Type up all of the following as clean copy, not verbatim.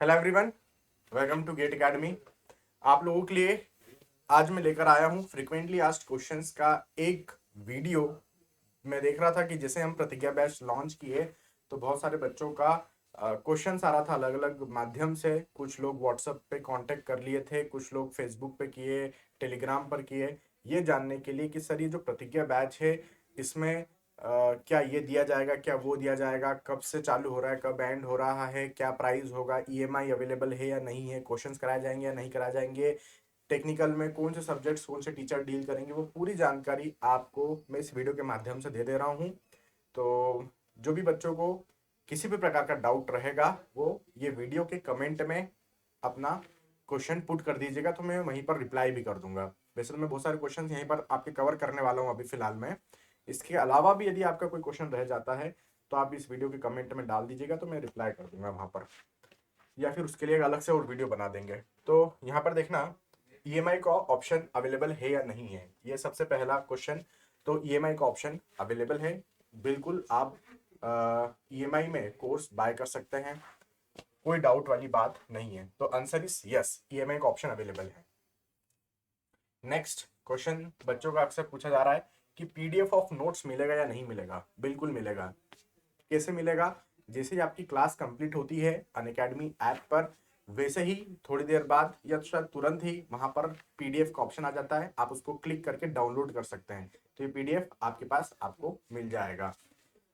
Hello everyone, welcome to GATE academy. आप लोगों के लिए आज मैं लेकर आया हूँ फ्रीक्वेंटली आस्क्ड क्वेश्चंस का एक वीडियो। मैं देख रहा था कि जैसे हम प्रतिज्ञा बैच लॉन्च किए तो बहुत सारे बच्चों का क्वेश्चंस आ रहा था अलग अलग माध्यम से। कुछ लोग व्हाट्सएप पे कांटेक्ट कर लिए थे, कुछ लोग फेसबुक पे किए, टेलीग्राम पर किए, ये जानने के लिए कि सर ये जो प्रतिज्ञा बैच है इसमें क्या ये दिया जाएगा, क्या वो दिया जाएगा, कब से चालू हो रहा है, कब एंड हो रहा है, क्या प्राइस होगा, ईएमआई अवेलेबल है या नहीं है, क्वेश्चंस कराए जाएंगे या नहीं कराए जाएंगे, टेक्निकल में कौन से सब्जेक्ट्स कौन से टीचर डील करेंगे, वो पूरी जानकारी आपको मैं इस वीडियो के माध्यम से दे दे रहा हूँ। तो जो भी बच्चों को किसी भी प्रकार का डाउट रहेगा वो ये वीडियो के कमेंट में अपना क्वेश्चन पुट कर दीजिएगा, तो मैं वहीं पर रिप्लाई भी कर दूंगा। वैसे तो मैं बहुत सारे क्वेश्चन यहीं पर आपके कवर करने वाला हूँ अभी फिलहाल में। इसके अलावा भी यदि आपका कोई क्वेश्चन रह जाता है तो आप इस वीडियो के कमेंट में डाल दीजिएगा, तो मैं रिप्लाई कर दूंगा वहां पर, या फिर उसके लिए एक अलग से और वीडियो बना देंगे। तो यहाँ पर देखना, ईएमआई का ऑप्शन अवेलेबल है या नहीं है, ये सबसे पहला क्वेश्चन। तो ईएमआई का ऑप्शन अवेलेबल है, बिल्कुल आप ईएमआई में कोर्स बाय कर सकते हैं, कोई डाउट वाली बात नहीं है। तो आंसर इज यस, ईएमआई का ऑप्शन अवेलेबल है। नेक्स्ट क्वेश्चन बच्चों का अक्सर पूछा जा रहा है कि पीडीएफ ऑफ नोट्स मिलेगा या नहीं मिलेगा। बिल्कुल मिलेगा। कैसे मिलेगा? जैसे ही आपकी क्लास कंप्लीट होती है अनअकैडमी ऐप पर, वैसे ही थोड़ी देर बाद या शायद तुरंत ही वहां पर पीडीएफ का ऑप्शन आ जाता है, आप उसको क्लिक करके डाउनलोड कर सकते हैं। तो ये पीडीएफ आपके पास आपको मिल जाएगा,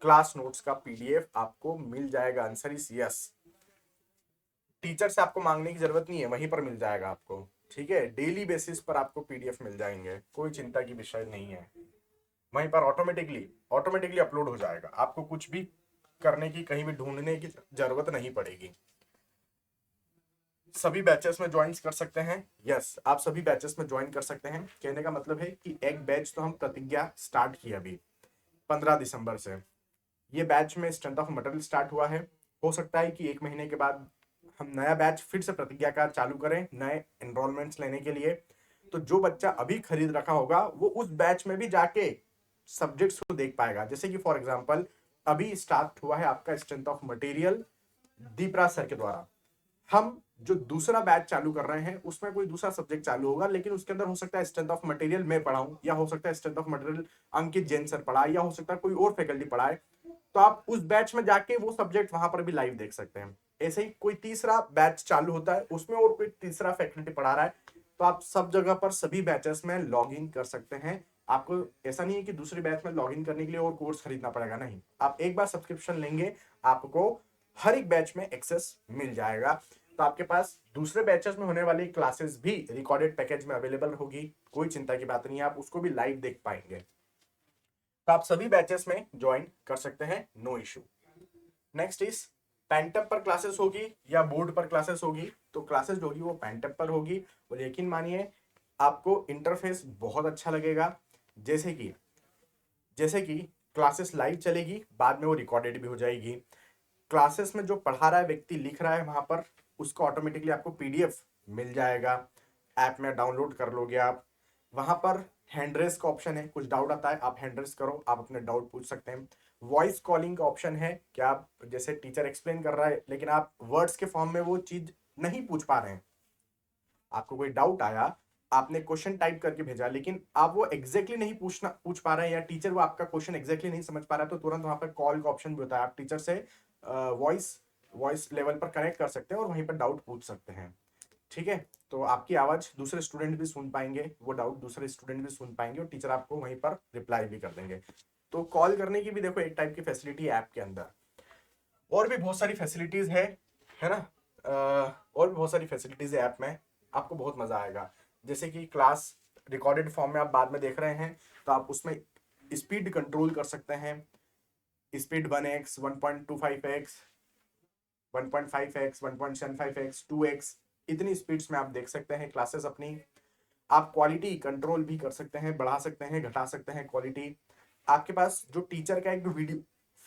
क्लास नोट्स का पीडीएफ आपको मिल जाएगा। Answer is yes. टीचर से आपको मांगने की जरूरत नहीं है, वहीं पर मिल जाएगा आपको। ठीक है, डेली बेसिस पर आपको पीडीएफ मिल जाएंगे, कोई चिंता की विषय नहीं है। वहीं पर ऑटोमेटिकली ऑटोमेटिकली अपलोड हो जाएगा, आपको कुछ भी करने की, कहीं भी ढूंढने की जरूरत नहीं पड़ेगी। सभी बैचेस में ज्वाइन कर सकते हैं। यस, आप सभी बैचेस में ज्वाइन कर सकते हैं। कहने का मतलब है कि एक बैच तो हम प्रतिज्ञा स्टार्ट किया अभी 15 दिसंबर से, ये बैच में स्ट्रेंथ ऑफ मटेरियल स्टार्ट हुआ है। हो सकता है कि एक महीने के बाद हम नया बैच फिर से प्रतिज्ञा का चालू करें नए एनरोलमेंट्स लेने के लिए। तो जो बच्चा अभी खरीद रखा होगा वो उस बैच में भी जाके सब्जेक्ट्स को देख पाएगा। जैसे कि फॉर एग्जांपल अभी स्टार्ट हुआ है आपका strength of material Deepraj sir के द्वारा। हम जो दूसरा बैच चालू कर रहे हैं उसमें कोई दूसरा सब्जेक्ट चालू होगा, लेकिन उसके अंदर हो सकता है स्ट्रेंथ ऑफ मटेरियल मैं पढ़ाऊं, या हो सकता है strength of material Ankit Jain sir पढ़ाए, या हो सकता है कोई और फैकल्टी पढ़ाए। तो आप उस बैच में जाके वो सब्जेक्ट वहां पर भी लाइव देख सकते हैं। ऐसे ही कोई तीसरा बैच चालू होता है, उसमें और कोई तीसरा फैकल्टी पढ़ा रहा है, तो आप सब जगह पर सभी बैचेस में लॉग इन कर सकते हैं। आपको ऐसा नहीं है कि दूसरे बैच में लॉग इन करने के लिए और कोर्स खरीदना पड़ेगा, नहीं। आप एक बार सब्सक्रिप्शन लेंगे, आपको हर एक बैच में एक्सेस मिल जाएगा। तो आपके पास दूसरे बैचेस में होने वाली क्लासेस भी रिकॉर्डेड पैकेज में अवेलेबल होगी, कोई चिंता की बात नहीं है, आप उसको भी लाइव देख पाएंगे। तो आप सभी बैचेस में ज्वाइन कर सकते हैं, नो इशू। नेक्स्ट इज पेंटअप पर क्लासेस होगी या बोर्ड पर क्लासेस होगी। तो क्लासेस जो होगी वो पेंटअप पर होगी, और यकीन मानिए आपको इंटरफेस बहुत अच्छा लगेगा। जैसे कि जैसे कि क्लासेस लाइव चलेगी, बाद में वो रिकॉर्डेड भी हो जाएगी। क्लासेस में जो पढ़ा रहा है व्यक्ति लिख रहा है वहां पर, उसको ऑटोमेटिकली आपको पीडीएफ मिल जाएगा, ऐप में डाउनलोड कर लोगे आप। वहां पर हैंड रेस का ऑप्शन है, कुछ डाउट आता है आप हैंड रेस करो, आप अपने डाउट पूछ सकते हैं। वॉइस कॉलिंग का ऑप्शन है कि आप जैसे टीचर एक्सप्लेन कर रहा है लेकिन आप वर्ड्स के फॉर्म में वो चीज नहीं पूछ पा रहे हैं, आपको कोई डाउट आया, आपने क्वेश्चन टाइप करके भेजा लेकिन आप वो एग्जैक्टली नहीं पूछ पा रहे हैं, या टीचर वो आपका क्वेश्चन एग्जैक्टली नहीं समझ पा रहा है, तो तुरंत वहां पर कॉल का ऑप्शन भी होता है। आप टीचर से वॉइस वॉइस लेवल पर कनेक्ट कर सकते हैं और वहीं पर डाउट पूछ सकते हैं। ठीक है, तो आपकी आवाज दूसरे स्टूडेंट भी सुन पाएंगे, वो डाउट दूसरे स्टूडेंट भी सुन पाएंगे, और टीचर आपको वहीं पर रिप्लाई भी कर देंगे। तो कॉल करने की भी देखो एक टाइप की फैसिलिटी है ऐप के अंदर। और भी बहुत सारी फैसिलिटीज है ना। और भी बहुत सारी फैसिलिटीज है ऐप में, आपको बहुत मजा आएगा। जैसे कि क्लास रिकॉर्डेड फॉर्म में आप बाद में देख रहे हैं, तो आप उसमें स्पीड कंट्रोल कर सकते हैं। Speed 1x 1.25x 1.5x 1.75x 2x, इतनी स्पीड्स में आप देख सकते हैं क्लासेस अपनी। आप क्वालिटी कंट्रोल भी कर सकते हैं, बढ़ा सकते हैं, घटा सकते हैं क्वालिटी। आपके पास जो टीचर का एक वीडियो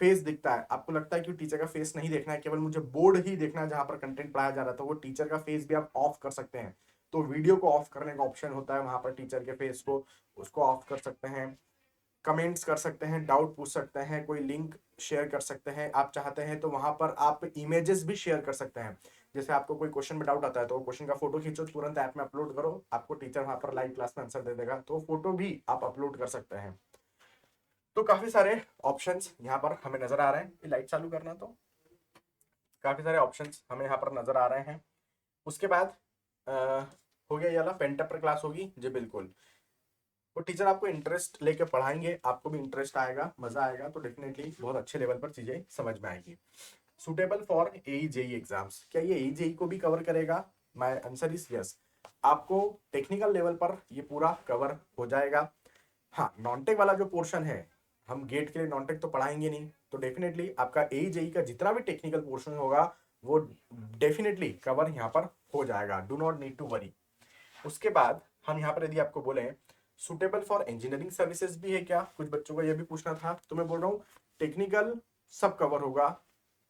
फेस दिखता है, आपको लगता है कि टीचर का फेस नहीं देखना है, केवल मुझे बोर्ड ही देखना है जहां पर कंटेंट पढ़ाया जा रहा था, वो टीचर का फेस भी आप ऑफ कर सकते हैं। तो वीडियो को ऑफ करने का ऑप्शन होता है वहां पर, टीचर के फेस को उसको ऑफ कर सकते हैं। कमेंट्स कर सकते हैं, डाउट पूछ सकते हैं, कोई लिंक शेयर कर सकते हैं, आप चाहते हैं तो वहां पर आप इमेजेस भी शेयर कर सकते हैं। जैसे आपको कोई क्वेश्चन में डाउट आता है तो क्वेश्चन का फोटो खींचो, तुरंत ऐप में अपलोड करो, आपको टीचर वहां पर लाइव क्लास में आंसर दे देगा, तो फोटो भी आप अपलोड कर सकते हैं। तो काफी सारे ऑप्शंस यहाँ पर हमें नजर आ रहे हैं। ये लाइट चालू करना, तो काफी सारे ऑप्शंस हमें यहाँ पर नजर आ रहे हैं। उसके बाद हो गया ये वाला पेन टेपर क्लास होगी जी, बिल्कुल। वो टीचर आपको इंटरेस्ट लेके पढ़ाएंगे, आपको भी इंटरेस्ट आएगा, मजा आएगा, तो डेफिनेटली बहुत अच्छे लेवल पर चीजें समझ में आएगी। Suitable for AE JE exams, क्या ये एई जेई को भी कवर करेगा? My answer is yes. आपको टेक्निकल लेवल पर ये पूरा कवर हो जाएगा। हाँ, नॉन टेक वाला जो पोर्शन है, हम गेट के लिए नॉन टेक तो पढ़ाएंगे नहीं, तो डेफिनेटली आपका एई जेई का जितना भी टेक्निकल पोर्शन होगा वो डेफिनेटली कवर यहाँ पर हो जाएगा, do not need to worry. उसके बाद हम यहाँ पर यदि आपको बोले सुटेबल फॉर इंजीनियरिंग सर्विसेज भी है क्या, कुछ बच्चों को यह भी पूछना था, तो मैं बोल रहा हूँ टेक्निकल सब कवर होगा,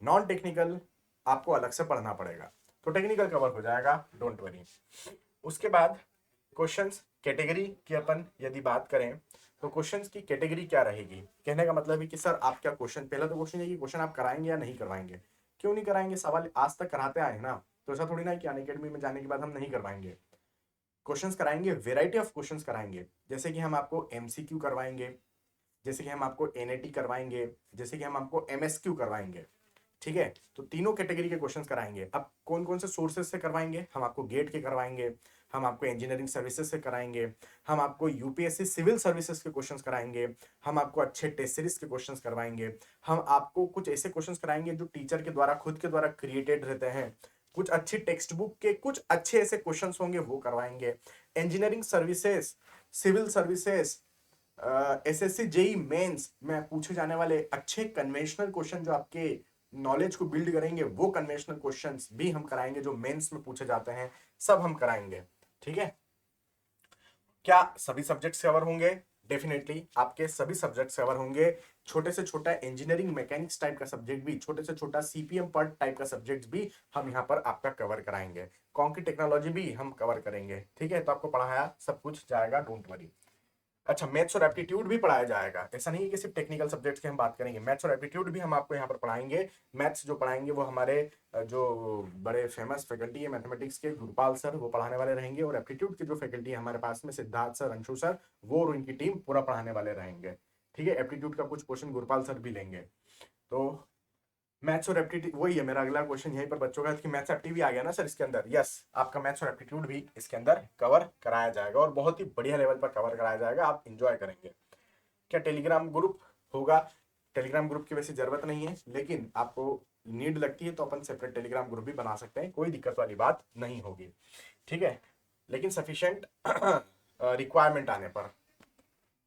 नॉन टेक्निकल आपको अलग से पढ़ना पड़ेगा, तो टेक्निकल कवर हो जाएगा, डोंट वरी। उसके बाद क्वेश्चंस कैटेगरी की अपन यदि बात करें तो क्वेश्चंस की कैटेगरी क्या रहेगी, कहने का मतलब है कि सर आप क्या क्वेश्चन, पहला तो क्वेश्चन है कि क्वेश्चन आप कराएंगे या नहीं करवाएंगे। क्यों नहीं कराएंगे, सवाल आज तक कराते आए ना, तो ऐसा थोड़ी ना है कि अनअकैडमी में जाने के बाद हम नहीं करवाएंगे। क्वेश्चंस कराएंगे, वेराइटी ऑफ क्वेश्चंस कराएंगे, जैसे कि हम आपको एमसीक्यू करवाएंगे, जैसे कि हम आपको एनएटी करवाएंगे, जैसे कि हम आपको एमएसक्यू करवाएंगे, ठीक है। तो तीनों कैटेगरी के क्वेश्चंस कराएंगे। अब कौन कौन से सोर्सेज से करवाएंगे, हम आपको गेट के करवाएंगे, हम आपको इंजीनियरिंग सर्विसेज से कराएंगे, हम आपको यूपीएससी सिविल सर्विसेज के क्वेश्चंस कराएंगे, हम आपको अच्छे टेस्ट सीरीज के क्वेश्चंस करवाएंगे, हम आपको कुछ ऐसे क्वेश्चंस कराएंगे जो टीचर के द्वारा खुद के द्वारा क्रिएटेड रहते हैं, कुछ अच्छी टेक्स्ट बुक के कुछ अच्छे ऐसे क्वेश्चंस होंगे वो करवाएंगे। Engineering services, civil services, SSC JE mains में पूछे जाने वाले अच्छे कन्वेंशनल क्वेश्चन जो आपके नॉलेज को बिल्ड करेंगे, वो कन्वेंशनल क्वेश्चंस भी हम कराएंगे जो मेंस में पूछे जाते हैं, सब हम कराएंगे, ठीक है। क्या सभी सब्जेक्ट्स कवर होंगे? डेफिनेटली आपके सभी सब्जेक्ट्स कवर होंगे। छोटे से छोटा इंजीनियरिंग मैकेनिक्स टाइप का सब्जेक्ट भी, छोटे से छोटा सीपीएम पार्ट टाइप का सब्जेक्ट भी हम यहाँ पर आपका कवर कराएंगे। कॉन्क्रीट टेक्नोलॉजी भी हम कवर करेंगे, ठीक है। तो आपको पढ़ाया सब कुछ जाएगा, डोंट वरी। अच्छा, मैथ्स और एप्टीट्यूड भी पढ़ाया जाएगा, ऐसा नहीं है कि सिर्फ टेक्निकल सब्जेक्ट्स की हम बात करेंगे, मैथ्स और एप्टीट्यूड भी हम आपको यहाँ पर पढ़ाएंगे। मैथ्स जो पढ़ाएंगे वो हमारे जो बड़े फेमस फैकल्टी है मैथमेटिक्स के, गुरपाल सर, वो पढ़ाने वाले रहेंगे, और एप्टीट्यूड की जो फैकल्टी है हमारे पास में, सिद्धार्थ सर, अंशु सर, वो और उनकी टीम पूरा पढ़ाने वाले रहेंगे, ठीक है। एप्टीट्यूड का कुछ क्वेश्चन गुरपाल सर भी लेंगे। तो मैथ्स और एप्टीट्यूड, वही है मेरा अगला क्वेश्चन यहीं पर बच्चों का कि मैथ्स एप्टी भी आ गया ना सर इसके अंदर, यस, आपका मैथ्स और एप्टीट्यूड भी इसके अंदर कवर कराया जाएगा, और बहुत ही बढ़िया लेवल पर कवर कराया जाएगा, आप इंजॉय करेंगे। क्या टेलीग्राम ग्रुप होगा? टेलीग्राम ग्रुप की वैसे जरूरत नहीं है, लेकिन आपको नीड लगती है तो अपन सेपरेट टेलीग्राम ग्रुप भी बना सकते हैं, कोई दिक्कत वाली बात नहीं होगी, ठीक है। लेकिन सफिशिएंट रिक्वायरमेंट आने पर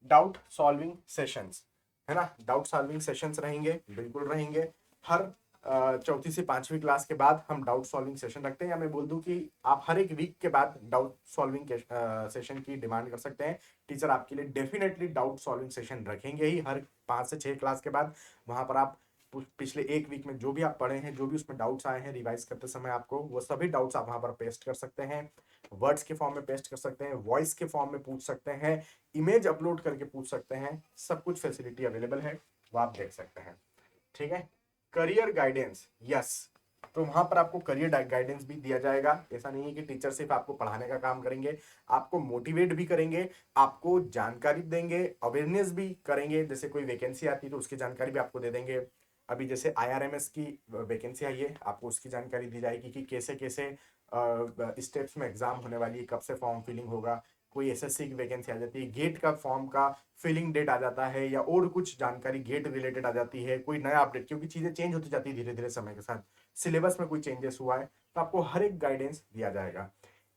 डाउट सॉल्विंग सेशंस, है ना, डाउट सॉल्विंग सेशंस रहेंगे, बिल्कुल रहेंगे। हर चौथी से पांचवी क्लास के बाद हम डाउट सॉल्विंग सेशन रखते हैं, या मैं बोल दूं कि आप हर एक वीक के बाद डाउट सॉल्विंग सेशन की डिमांड कर सकते हैं। टीचर आपके लिए डेफिनेटली डाउट सॉल्विंग सेशन रखेंगे ही हर 5 से 6 क्लास के बाद। वहां पर आप पिछले एक वीक में जो भी आप पढ़े हैं, जो भी उसमें डाउट्स आए हैं रिवाइज करते समय आपको, वो सभी डाउट्स आप वहां पर पेस्ट कर सकते हैं, वर्ड्स के फॉर्म में पेस्ट कर सकते हैं, वॉइस के फॉर्म में पूछ सकते हैं, इमेज अपलोड करके पूछ सकते हैं, सब कुछ फैसिलिटी अवेलेबल है, वो आप देख सकते हैं, ठीक है। करियर गाइडेंस, यस, तो वहां पर आपको करियर गाइडेंस भी दिया जाएगा। ऐसा नहीं है कि टीचर सिर्फ आपको पढ़ाने का काम करेंगे, आपको मोटिवेट भी करेंगे, आपको जानकारी देंगे, अवेयरनेस भी करेंगे, जैसे कोई वैकेंसी आती है तो उसकी जानकारी भी आपको दे देंगे। अभी जैसे आईआरएमएस की वैकेंसी आई है, आपको उसकी जानकारी दी जाएगी कि कैसे कैसे स्टेप्स में एग्जाम होने वाली है, कब से फॉर्म फिलिंग होगा। कोई एसएससी की वैकेंसी आ जाती है, गेट का फॉर्म का फिलिंग डेट आ जाता है, या और कुछ जानकारी गेट रिलेटेड आ जाती है, कोई नया अपडेट, क्योंकि चीजें चेंज होती जाती है धीरे धीरे समय के साथ, सिलेबस में कोई चेंजेस हुआ है तो आपको हर एक गाइडेंस दिया जाएगा।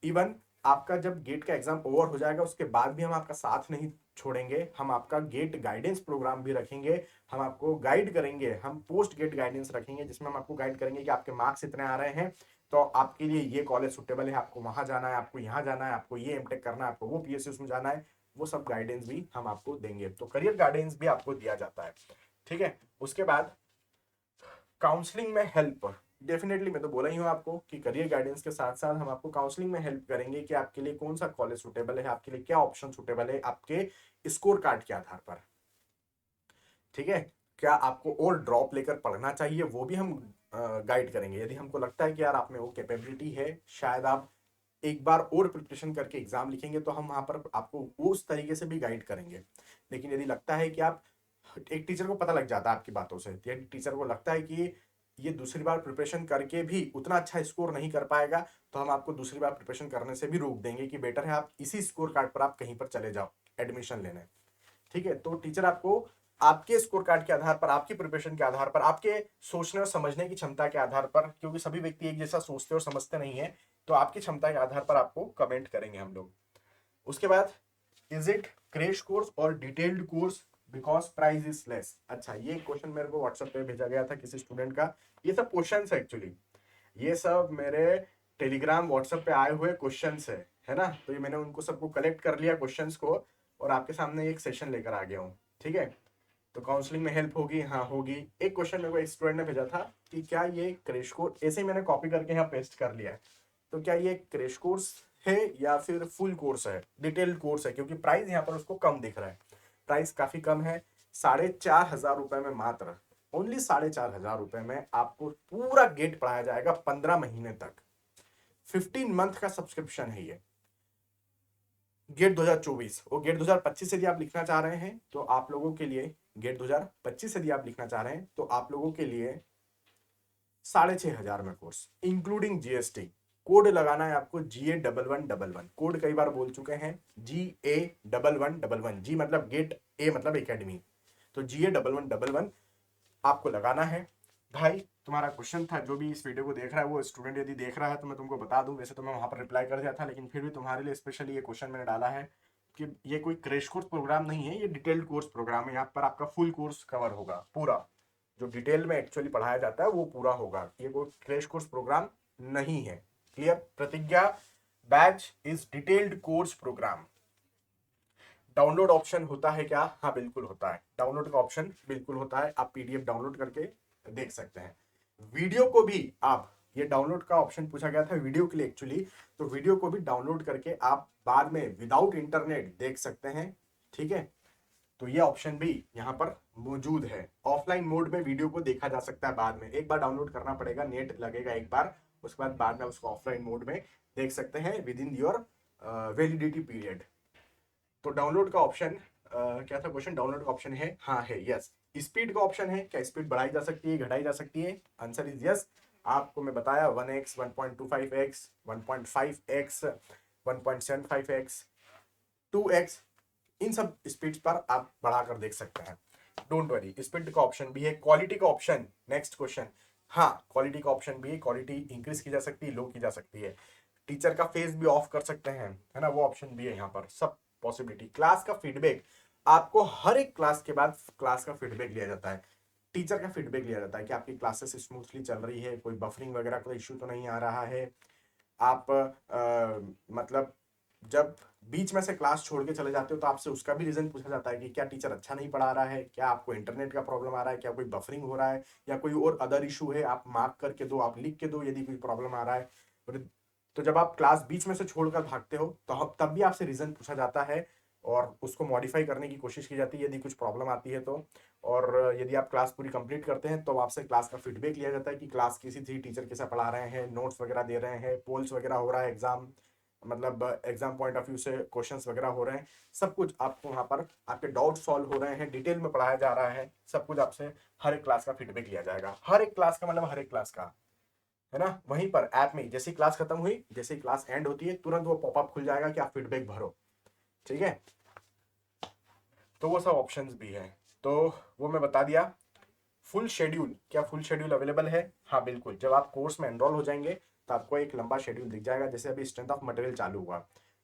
इवन आपका जब गेट का एग्जाम ओवर हो जाएगा उसके बाद भी हम आपका साथ नहीं छोड़ेंगे, हम आपका गेट गाइडेंस प्रोग्राम भी रखेंगे, हम आपको गाइड करेंगे, हम पोस्ट गेट गाइडेंस रखेंगे जिसमें हम आपको गाइड करेंगे कि आपके मार्क्स इतने आ रहे हैं तो आपके लिए ये कॉलेज सुटेबल है, आपको वहां जाना है, आपको यहाँ जाना है, आपको ये एमटेक करना है, आपको वो पीएसयू में जाना है, वो सब गाइडेंस भी हम आपको देंगे। तो करियर गाइडेंस भी आपको दिया जाता है, ठीक है। उसके बाद काउंसलिंग में हेल्प, डेफिनेटली मैं तो बोला ही हूँ आपको कि करियर गाइडेंस के साथ साथ हम आपको काउंसलिंग में हेल्प करेंगे कि आपके लिए कौन सा कॉलेज सुटेबल है, आपके लिए क्या ऑप्शन सुटेबल है, आपके स्कोर कार्ड के आधार पर, ठीक है। क्या आपको और ड्रॉप लेकर पढ़ना चाहिए, वो भी हम गाइड करेंगे। यदि हमको लगता है कि यार आप में वो कैपेबिलिटी है, शायद आप एक बार और प्रिपरेशन करके एग्जाम लिखेंगे, तो हम वहां पर आपको उस तरीके से भी गाइड करेंगे। लेकिन यदि लगता है कि आप, एक टीचर को पता लग जाता है आपकी बातों से, यदि टीचर को लगता है कि ये दूसरी बार प्रिपरेशन करके भी उतना अच्छा स्कोर नहीं कर पाएगा, तो हम आपको दूसरी बार प्रिपरेशन करने से भी रोक देंगे कि बेटर है आप इसी स्कोर कार्ड पर आप कहीं पर चले जाओ एडमिशन लेने। ठीक है। तो टीचर आपको आपके स्कोर कार्ड के आधार पर, आपकी प्रिपरेशन के आधार पर, आपके सोचने और समझने की क्षमता के आधार पर, क्योंकि सभी व्यक्ति एक जैसा सोचते और समझते नहीं है, तो आपकी क्षमता के आधार पर आपको कमेंट करेंगे हम लोग। उसके बाद, इज इट क्रैश कोर्स और detailed course because price is less. अच्छा, ये क्वेश्चन मेरे को व्हाट्सएप पे भेजा गया था किसी स्टूडेंट का। ये सब क्वेश्चन है एक्चुअली, ये सब मेरे टेलीग्राम व्हाट्सएप पे आए हुए क्वेश्चन है ना। तो ये मैंने उनको सबको कलेक्ट कर लिया क्वेश्चंस को, और आपके सामने एक सेशन लेकर आ गया हूँ। ठीक है। तो काउंसलिंग में हेल्प होगी, हाँ होगी। एक क्वेश्चन मेरे को एक स्टूडेंट ने भेजा था कि क्या ये क्रैश कोर्स, ऐसे ही मैंने कॉपी करके यहाँ पेस्ट कर लिया है, तो क्या ये क्रैश कोर्स है या फिर फुल कोर्स है, डिटेल्ड कोर्स है, क्योंकि प्राइस यहाँ पर उसको कम दिख रहा है। प्राइस काफी कम है, 4,500 रुपए में, मात्र ओनली 4,500 रुपए में आपको पूरा गेट पढ़ाया जाएगा 15 महीने तक। 15 मंथ का सब्सक्रिप्शन है ये गेट 2024। और गेट 2025 यदि आप लिखना चाह रहे हैं तो आप लोगों के लिए, गेट 2025 यदि आप लिखना चाह रहे हैं तो आप लोगों के लिए 6,500 में कोर्स इंक्लूडिंग जीएसटी। कोड लगाना है आपको GA1111। कोड कई बार बोल चुके हैं, GA1111। जी मतलब गेट, ए मतलब एकेडमी, तो GA1111 आपको लगाना है। भाई तुम्हारा क्वेश्चन था, जो भी इस वीडियो को देख रहा है वो स्टूडेंट यदि देख रहा है तो मैं तुमको बता दूं, वैसे तो मैं वहां पर रिप्लाई कर दिया था, लेकिन फिर भी तुम्हारे लिए स्पेशली ये क्वेश्चन मैंने डाला है कि ये कोई क्रैश कोर्स प्रोग्राम नहीं है, ये डिटेल्ड कोर्स प्रोग्राम है। यहाँ पर आपका फुल कोर्स कवर होगा, पूरा जो डिटेल में एक्चुअली पढ़ाया जाता है वो पूरा होगा। ये कोई क्रैश कोर्स प्रोग्राम नहीं है। Clear. Pratigya batch is detailed course program. Download option होता है क्या? हाँ बिल्कुल होता है, डाउनलोड का ऑप्शन बिल्कुल होता है। आप पीडीएफ डाउनलोड करके देख सकते हैं। वीडियो को भी आप, ये डाउनलोड का ऑप्शन पूछा गया था वीडियो के लिए एक्चुअली, तो वीडियो को भी डाउनलोड करके आप बाद में विदाउट इंटरनेट देख सकते हैं। ठीक है। तो ये ऑप्शन भी यहाँ पर मौजूद है। ऑफलाइन मोड में वीडियो को देखा जा सकता है, बाद में एक बार डाउनलोड करना पड़ेगा, नेट लगेगा एक बार, उसके बाद में उसको ऑफलाइन मोड में देख सकते हैं with in your validity period. तो डाउनलोड का ऑप्शन, क्या था क्वेश्चन? डाउनलोड का ऑप्शन है, हाँ है, यस। स्पीड का ऑप्शन है, क्या स्पीड बढ़ाई जा सकती है, घटाई जा सकती है? Answer is yes. आपको मैं बताया 1x, 1.25x, 1.5x, 1.75x, 2x, इन सब स्पीड पर आप बढ़ाकर देख सकते हैं। डोंट वरी, स्पीड का ऑप्शन भी है। क्वालिटी का ऑप्शन, नेक्स्ट क्वेश्चन, हाँ क्वालिटी का ऑप्शन भी है। क्वालिटी इंक्रीज की जा सकती है, लो की जा सकती है। टीचर का फेस भी ऑफ कर सकते हैं, है ना, वो ऑप्शन भी है यहाँ पर, सब पॉसिबिलिटी। क्लास का फीडबैक, आपको हर एक क्लास के बाद क्लास का फीडबैक लिया जाता है, टीचर का फीडबैक लिया जाता है कि आपकी क्लासेस स्मूथली चल रही है, कोई बफरिंग वगैरह कोई इश्यू तो नहीं आ रहा है। आप मतलब जब बीच में से क्लास छोड़ के चले जाते हो तो आपसे उसका भी रीजन पूछा जाता है कि क्या टीचर अच्छा नहीं पढ़ा रहा है, क्या आपको इंटरनेट का प्रॉब्लम आ रहा है, क्या कोई बफरिंग हो रहा है, या कोई और अदर इशू है, आप मार्क करके दो, आप लिख के दो यदि कोई प्रॉब्लम आ रहा है। तो जब आप क्लास बीच में से छोड़कर भागते हो तो तब भी आपसे रीजन पूछा जाता है और उसको मॉडिफाई करने की कोशिश की जाती है यदि कुछ प्रॉब्लम आती है तो। और यदि आप क्लास पूरी कंप्लीट करते हैं तो आपसे क्लास का फीडबैक लिया जाता है कि क्लास कैसी थी, टीचर कैसा पढ़ा रहे हैं, नोट्स वगैरह दे रहे हैं, पोल्स वगैरह हो रहा है, एग्जाम मतलब एग्जाम पॉइंट ऑफ व्यू से क्वेश्चंस वगैरह हो रहे हैं, सब कुछ आपको वहाँ पर, आपके डाउट सॉल्व हो रहे हैं, डिटेल में पढ़ाया जा रहा है, सब कुछ आपसे हर एक क्लास का फीडबैक लिया जाएगा। हर एक क्लास का मतलब हर एक क्लास का, है ना। वहीं पर ऐप में जैसे क्लास खत्म हुई, जैसे क्लास एंड होती है, तुरंत वो पॉपअप खुल जाएगा कि आप फीडबैक भरो। ठीक है। तो वो सब ऑप्शंस भी है, तो वो मैं बता दिया। फुल शेड्यूल, क्या फुल शेड्यूल अवेलेबल है? हाँ बिल्कुल। जब आप कोर्स में एनरोल हो जाएंगे तो आपको एक लंबा शेड्यूल दिख जाएगा। जैसे अभी स्ट्रेंथ ऑफ मटेरियल चालू हुआ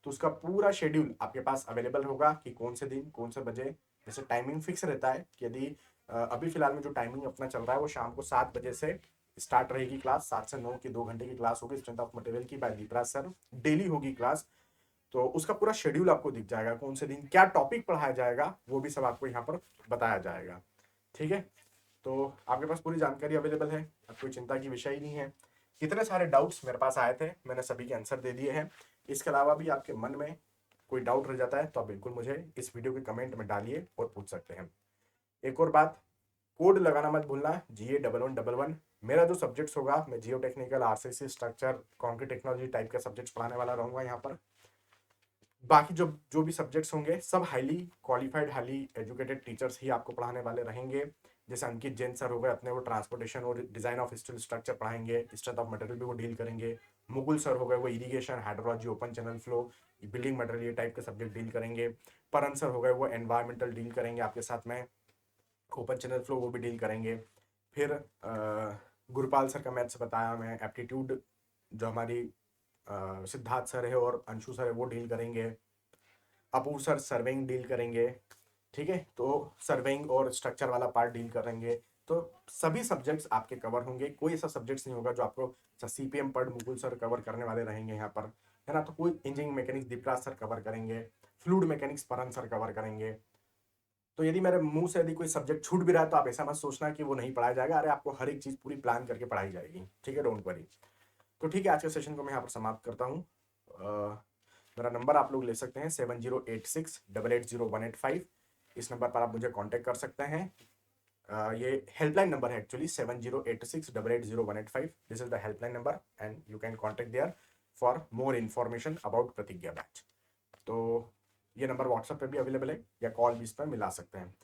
तो उसका पूरा शेड्यूल आपके पास अवेलेबल होगा कि कौन से दिन कौन से बजे। जैसे टाइमिंग फिक्स रहता है कि यदि अभी फिलहाल में जो टाइमिंग अपना चल रहा है वो शाम को 7 बजे से स्टार्ट रहेगी क्लास, 7 से 9 की 2 घंटे की क्लास होगी स्ट्रेंथ ऑफ मटेरियल की बाय दीपराज सर, डेली होगी क्लास। तो उसका पूरा शेड्यूल आपको दिख जाएगा, कौन से दिन क्या टॉपिक पढ़ाया जाएगा वो भी सब आपको यहाँ पर बताया जाएगा। ठीक है। तो आपके पास पूरी जानकारी अवेलेबल है, अब कोई चिंता की विषय ही नहीं है। इतने सारे डाउट्स मेरे पास आए थे, मैंने सभी के आंसर दे दिए हैं। इसके अलावा भी आपके मन में कोई डाउट रह जाता है तो आप बिल्कुल मुझे इस वीडियो के कमेंट में डालिए और पूछ सकते हैं। एक और बात, कोड लगाना मत भूलना, GA1111। मेरा जो सब्जेक्ट्स होगा, मैं जियो technical, RCC, structure, concrete technology type के सब्जेक्ट्स पढ़ाने वाला रहूंगा यहाँ पर। बाकी जो जो भी सब्जेक्ट्स होंगे सब highly qualified, highly educated teachers ही आपको पढ़ाने वाले रहेंगे। जैसे अंकित जैन सर हो गए अपने, वो ट्रांसपोर्टेशन और डिजाइन ऑफ स्टील स्ट्रक्चर पढ़ाएंगे, स्ट्रेंथ ऑफ मटेरियल भी वो डील करेंगे। मुकुल सर हो गए, वो irrigation, hydrology, open channel flow, building material type के सब्जेक्ट डील करेंगे। परन सर हो गए, वो एनवायरमेंटल डील करेंगे आपके साथ में, ओपन चैनल फ्लो वो भी डील करेंगे। फिर गुरपाल सर का मैथ्स बताया मैं, एप्टीट्यूड जो हमारी सिद्धार्थ सर है और अंशु सर है वो डील करेंगे। अपूर सर सर्वेइंग डील करेंगे, ठीक है, तो सर्वेइंग और स्ट्रक्चर वाला पार्ट डील करेंगे। तो सभी सब्जेक्ट्स आपके कवर होंगे, कोई ऐसा सब्जेक्ट्स नहीं होगा जो आपको, CPM पढ़ मुकुल सर कवर करने वाले रहेंगे यहाँ पर, है ना। तो कोई engineering mechanics Deepraj sir cover करेंगे, फ्लूइड मैकेनिक्स परन सर कवर करेंगे। तो यदि मेरे मुंह से यदि कोई सब्जेक्ट छूट भी रहा है तो आप ऐसा मत सोचना कि वो नहीं पढ़ाया जाएगा, अरे आपको हर एक चीज पूरी प्लान करके पढ़ाई जाएगी, ठीक है, डोंट वरी। तो ठीक है, आज के सेशन को मैं यहाँ पर समाप्त करता हूँ। मेरा नंबर आप लोग ले सकते हैं 7086880185। इस नंबर पर आप मुझे कांटेक्ट कर सकते हैं। ये हेल्पलाइन नंबर है actually, 7086880185। This is the helpline number and you can contact there for more information about Pratigya batch. तो ये नंबर व्हाट्सएप पे भी अवेलेबल है या कॉल भी इस पर मिला सकते हैं।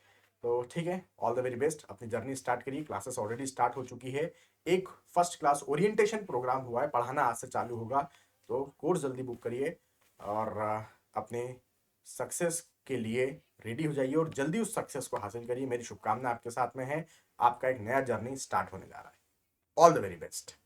तो ठीक है, ऑल द वेरी बेस्ट, अपनी जर्नी स्टार्ट करिए। क्लासेस ऑलरेडी स्टार्ट हो चुकी है, एक फर्स्ट क्लास ओरिएंटेशन प्रोग्राम हुआ है, पढ़ाना आज से चालू होगा। तो कोर्स जल्दी बुक करिए और अपने सक्सेस के लिए रेडी हो जाइए और जल्दी उस सक्सेस को हासिल करिए। मेरी शुभकामना आपके साथ में है, आपका एक नया जर्नी स्टार्ट होने जा रहा है। All the very best.